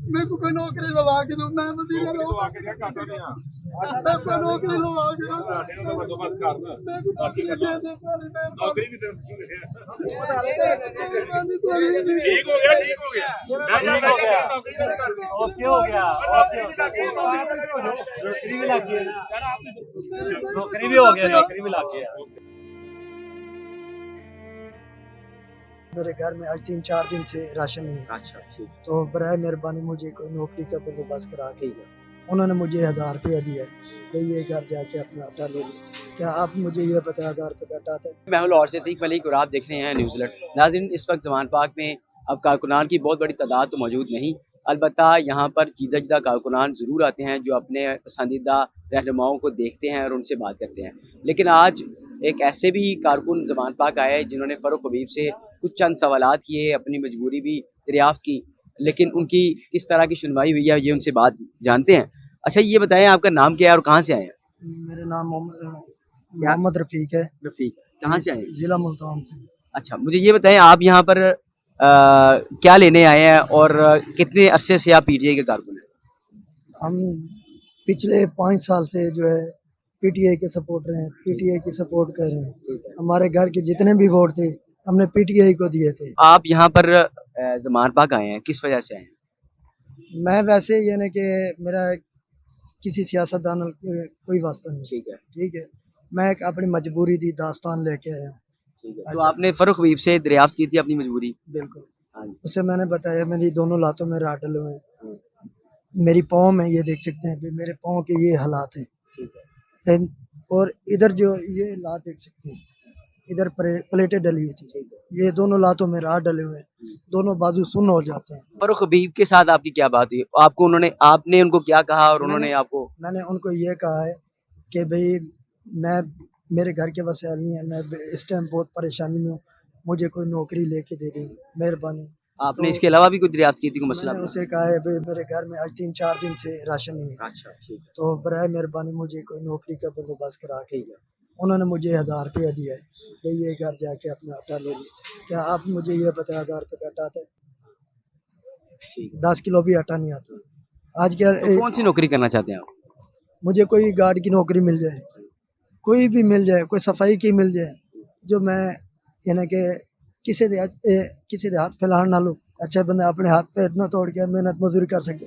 मेरे को कोई नौकरी लगा के दो, मैं मदीना लगा के मैं कोई नौकरी लगा के दो, मैं को नौकरी दे दे सारी मैं नौकरी भी दे ठीक हो गया ओके हो गया नौकरी भी लग गई नौकरी भी हो गया नौकरी भी लग गया। मेरे घर में आज 3-4 दिन से राशन नहीं है। अच्छा ठीक तो बराए मेहरबानी मुझे कोई नौकरी का बंदोबस्त करा के। उन्होंने मुझे 1000 रुपया दिया है कि ये घर जाके अपना आटा ले लो। क्या आप मुझे ये बता 1000 रुपये का आटा था? मैं हूं लाहौर से अतीक मलिक और आप देख रहे हैं न्यूज़ अलर्ट। नाज़रीन, इस वक्त ज़मान पाक में अब कारकुनान की बहुत बड़ी तादाद तो मौजूद नहीं, अलबत्ता यहाँ पर जीदा जीदा कारकुनान ज़रूर आते हैं जो अपने पसंदीदा रहनुमाओं को देखते हैं और उनसे बात करते हैं। लेकिन आज एक ऐसे भी कारकुन ज़मान पाक आए जिन्होंने फ़रूख हबीब से कुछ चंद सवालात किए, अपनी मजबूरी भी दरियाफ्त की, लेकिन उनकी किस तरह की सुनवाई हुई है ये उनसे बात जानते हैं। अच्छा ये बताएं आपका नाम क्या है और कहाँ से आए हैं? मेरा नाम मोहम्मद रफ़ीक है। रफ़ीक, कहाँ से आए हैं? जिला मुल्तान से। अच्छा मुझे ये बताएं आप यहाँ पर क्या लेने आए हैं और कितने अरसे से आप पीटीआई के कारकुन हैं? हम पिछले 5 साल से जो है पीटीआई के सपोर्टर हैं, पीटीआई की सपोर्ट कर रहे हैं। हमारे घर के जितने भी वोट थे हमने पीटीआई को दिए थे। आप यहाँ पर ज़मान पाक आए हैं, किस वजह से आए हैं? मैं वैसे ये ना कि मेरा किसी सियासतदान से कोई वास्ता नहीं। ठीक है ठीक है, मैं एक अपनी मजबूरी दी दास्तान लेके आया हूँ। ठीक है। तो आपने फ़रूख हबीब से दरियाफ्त की थी अपनी मजबूरी? बिल्कुल। हाँ जी। उससे मैंने बताया मेरी दोनों लातों में राट डले हुए हैं, मेरी पाँव में ये देख सकते हैं कि मेरे पाँव के ये हालात हैं। ठीक है। और इधर जो ये लात देख सकते हैं, इधर प्लेटें डली हुई थी, ये दोनों लातों में राट डले हुए हैं, दोनों बाजू सुन्न हो जाते हैं। फ़रूख हबीब के साथ आपकी क्या बात हुई? आपको आपने उनको क्या कहा और उन्होंने आपको? मैंने उनको ये कहा है कि भाई मैं मेरे घर के वसाइल नहीं है, मैं इस टाइम बहुत परेशानी में हूँ, मुझे कोई नौकरी लेके दे दें मेहरबानी। आपने तो इसके अलावा भी कोई दरियाफ्त की थी, कोई मसला? मैंने उसे कहा है भाई मेरे घर में आज 3-4 दिन से राशन नहीं है। अच्छा ठीक है। तो बराए मेहरबानी मुझे कोई नौकरी का बंदोबस्त करा के। उन्होंने मुझे 1000 रुपया दिया है कि ये घर जाके अपना आटा ले लो। क्या आप मुझे ये बताएं 1000 रुपये का आटा आता है? 10 किलो भी आटा नहीं आता। आज क्या तो कौन सी नौकरी करना चाहते हैं आप? मुझे कोई गार्ड की नौकरी मिल जाए, कोई भी मिल जाए, कोई सफाई की मिल जाए, जो मैं यानी कि किसी दे हाथ फैलान ना लूँ। अच्छा बंदा अपने हाथ पैर न तोड़ के मेहनत मजदूरी कर सके।